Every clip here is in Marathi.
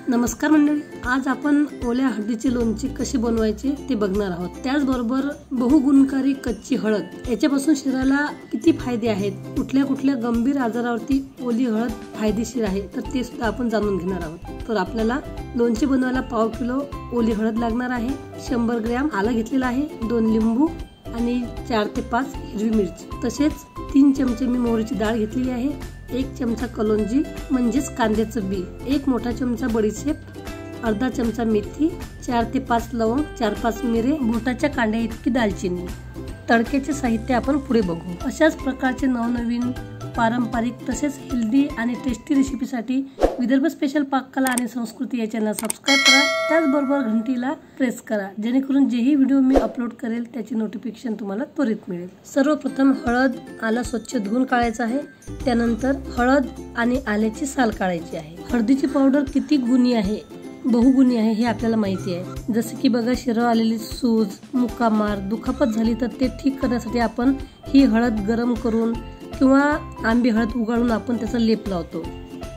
नमस्कार मंडळी, आज आपण ओल्या हळदीचे लोणचे कसे बनवायचे ते बघणार आहोत। त्याचबरोबर बहुगुणकारी कच्ची हळद याच्यापासून शरीराला किती फायदे आहेत, कुठल्या कुठल्या गंभीर आजारावरती ओली हळद फायदेशीर आहे तर ते सुद्धा आपण जाणून घेणार आहोत। तर आपल्याला लोणचे बनवायला पाव किलो ओली हळद लागणार आहे, 100 ग्रॅम आलं घेतलेलं आहे, 2 लिंबू आणि 4 ते 5 हिरवी मिरची, तसेच 3 चमचे मी मोहरीची डाळ घेतलेली आहे, 1 चमचा कलोंजी म्हणजेच कांद्याचं बी, 1 मोठा चमचा बडीशेप, अर्धा चमचा मेथी, 4 ते 5 लवंग, 4-5 मिरे, बोटाच्या कांड्या इतकी दालचिनी। तडक्याचे साहित्य आपण पुढे बघू। अशाच प्रकारचे नवनवीन पारंपरिक तसेच हेल्दी आणि टेस्टी रेसिपीसाठी विदर्भ स्पेशल पाककला आणि संस्कृती या चॅनलला सबस्क्राइब करा, त्याचबरोबर घंटीला प्रेस करा, जेणेकरून जेही व्हिडिओ मी अपलोड करेल त्याची नोटिफिकेशन तुम्हाला त्वरित मिळेल। सर्वप्रथम हळद आलं स्वच्छ धुवून काढायचं आहे, त्यानंतर हळद आणि आल्याची साल काढायची आहे। हळदीची पावडर किती गुणी आहे, बहुगुणी आहे हे आपल्याला माहिती आहे। जसे की बघा, शरीरावर आलेली सूज, मुकामार, दुखापत झाली तर ते ठीक करण्यासाठी आपण ही हळद गरम करून किंवा आंबी हळद उगाळून आपण त्याचा लेप लावतो,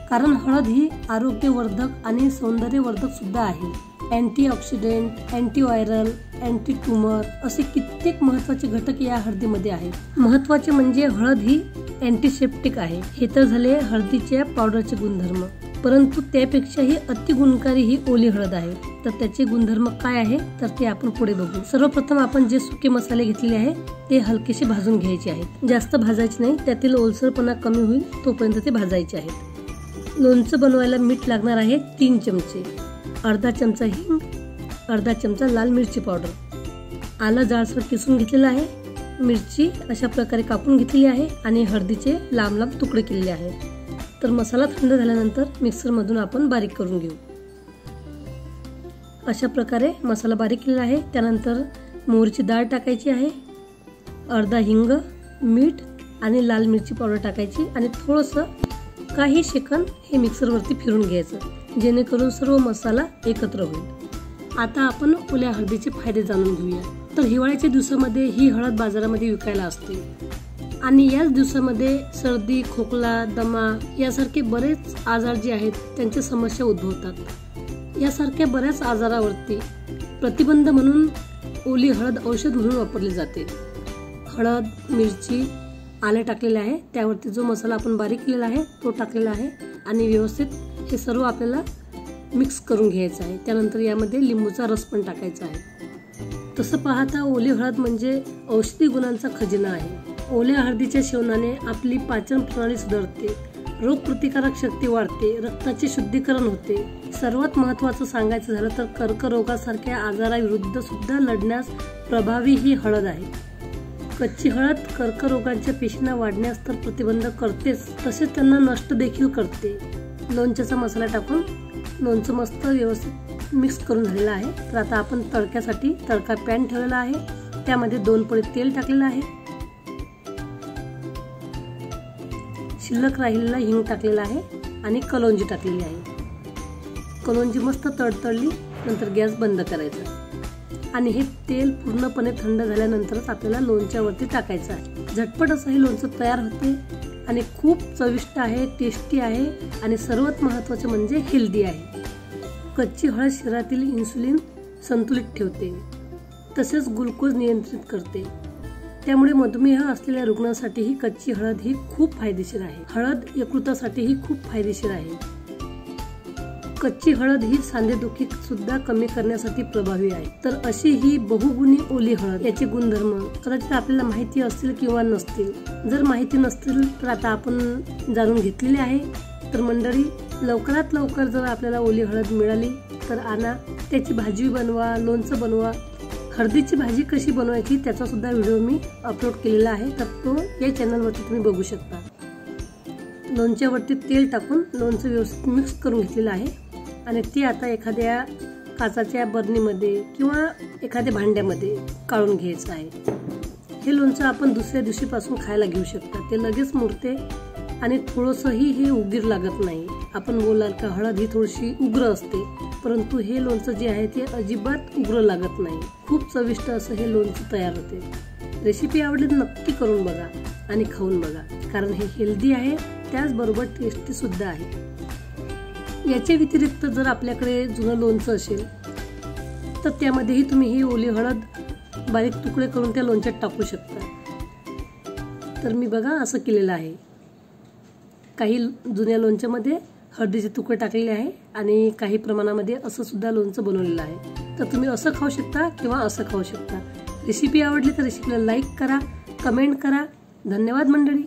कारण हळद ही आरोग्यवर्धक आणि सौंदर्यवर्धक सुद्धा आहे। अँटीऑक्सिडेंट, अँटीव्हायरल, अँटी ट्यूमर असे कित्येक महत्त्वाचे घटक या हळदीमध्ये आहेत। महत्त्वाचे म्हणजे हळद ही अँटीसेप्टिक आहे। हे तर झाले हळदीच्या पावडरचे गुणधर्म, परंतु त्यापेक्षाही अतिगुणकारी ही ओली हळद आहे। तर त्याचे गुणधर्म काय आहे तर ते आपण पुढे बघू। सर्वप्रथम आपण जे सुके मसाले घेतलेले आहे ते हलकेसे भाजून घ्यायचे आहेत, जास्त भाजायचे नाही, त्यातील ओलसरपणा कमी होईल तोपर्यंत ते भाजायचे आहेत। लोणचं बनवायला मीठ लागणार आहे 3 चमचे, अर्धा चमचा हिंग, अर्धा चमचा लाल मिरची पावडर, आलं जाडसर किसून घेतलेलं आहे, मिरची अशा प्रकारे कापून घेतलेली आहे आणि हळदीचे लांब लांब तुकडे केलेले आहेत। तर मसाला थंड झाल्यानंतर मिक्सर मधून आपण बारीक करून घेऊ। अशा प्रकारे मसाला बारीक केलेला आहे। त्यानंतर मोहरीची डाळ टाकायची आहे, अर्धा हिंग, मीठ आणि लाल मिरची पावडर टाकायची आणि थोडंसं काही सेकंद हे मिक्सर वरती फिरून घ्यायचं, जेणेकरून सर्व मसाला एकत्र होईल। आता आपण ओल्या हळदीचे फायदे जाणून घेऊया। तर हिवाळ्याच्या दिवसामध्ये ही हळद बाजारामध्ये विकायला असते आणि याच दिवसामध्ये सर्दी, खोकला, दमा यासारखे बरेच आजार जे आहेत त्यांच्या समस्या उद्भवतात। यासारख्या बऱ्याच आजारावरती प्रतिबंध म्हणून ओली हळद औषध म्हणून वापरली जाते। हळद, मिरची, आले टाकलेले आहे, त्यावरती जो मसाला आपण बारीक केलेला आहे तो टाकलेला आहे आणि व्यवस्थित हे सर्व आपल्याला मिक्स करून घ्यायचं आहे। त्यानंतर यामध्ये लिंबूचा रस पण टाकायचा आहे। तसं पाहता ओली हळद म्हणजे औषधी गुणांचा खजिना आहे। ओल्या हळदीच्या सेवनाने आपली पाचन प्रणाली सुधारते, रोगप्रतिकारक शक्ती वाढते, रक्ताचे शुद्धीकरण होते। सर्वात महत्त्वाचं सांगायचं झालं तर कर्करोगासारख्या आजाराविरुद्ध सुद्धा लढण्यास प्रभावी ही हळद आहे। कच्ची हळद कर्करोगाच्या पेशींना वाढण्यास तर प्रतिबंध करतेच, तसेच त्यांना नष्ट देखील करते। लोणच्याचा मसाला टाकून लोणचं मस्त व्यवस्थित मिक्स करून झालेला आहे। तर आता आपण तडक्यासाठी तडका पॅन ठेवलेला आहे, त्यामध्ये 2 पळी तेल टाकलेलं आहे, शिल्लक राहिलेला हिंग टाकलेला आहे आणि कलोंजी टाकलेली आहे। कलोंजी मस्त तडतडली नंतर गॅस बंद करायचा आणि हे तेल पूर्णपणे थंड झाल्यानंतरच आपल्याला लोणच्यावरती टाकायचं आहे। झटपट असं हे लोणचं तयार होते आणि खूप चविष्ट आहे, टेस्टी आहे आणि सर्वात महत्त्वाचे म्हणजे हेल्दी आहे। कच्ची हळद शरीरातील इन्सुलिन संतुलित ठेवते, तसेच ग्लुकोज नियंत्रित करते, त्यामुळे मधुमेह असलेल्या रुग्णांसाठी ही कच्ची हळद ही खूप फायदेशीर आहे। हळद यकृतासाठी ही खूप फायदेशीर आहे। कच्ची हळद ही सांधेदुखी सुद्धा कमी करण्यासाठी प्रभावी आहे। तर अशी ही बहुगुणी ओली हळद, याचे गुणधर्म कदाचित आपल्याला माहिती असतील किंवा नसतील। जर माहिती नसतील तर आता आपण जाणून घेतलेले आहे। तर मंडळी, लवकरात लवकर जर आपल्याला ओली हळद मिळाली तर आणा, त्याची भाजी बनवा, लोणचं बनवा। हळदीची भाजी कशी बनवायची त्याचा सुद्धा व्हिडिओ मी अपलोड केलेला आहे, तर तो या चॅनलवरती तुम्ही बघू शकता। लोणच्यावरती तेल टाकून लोणचं व्यवस्थित मिक्स करून घेतलेलं आहे आणि ते आता एखाद्या काचाच्या बरणीमध्ये किंवा एखाद्या भांड्यामध्ये काढून घ्यायचं आहे। हे लोणचं आपण दुसऱ्या दिवशीपासून खायला घेऊ शकता, ते लगेच मुरते आणि थोडंसंही हे उगीर लागत नाही। आपण बोलाल का हळद ही थोडीशी उग्र असते, परंतु हे लोणचं जे आहे ते अजिबात उग्र लागत नाही। खूप चविष्ट असं हे लोणचं तयार होते। रेसिपी आवडली तर नक्की करून बघा आणि खाऊन बघा, कारण हे हेल्दी आहे, त्याचबरोबर टेस्टी सुद्धा आहे। याच्या व्यतिरिक्त जर आपल्याकडे जुनं लोणचं असेल तर त्यामध्येही तुम्ही ही ओली हळद बारीक तुकडे करून त्या लोणच्यात टाकू शकता. तर मी बघा असं केलेलं आहे. काही जुन्या लोणच्यामध्ये हळदीचे तुकडे टाकलेले आहे आणि काही प्रमाणामध्ये असं सुद्धा लोणचं बनवलेलं आहे. तर तुम्ही असं खाऊ शकता किंवा असं खाऊ शकता. रेसिपी आवडली तर रेसिपीला लाईक करा, कमेंट करा. धन्यवाद मंडळी.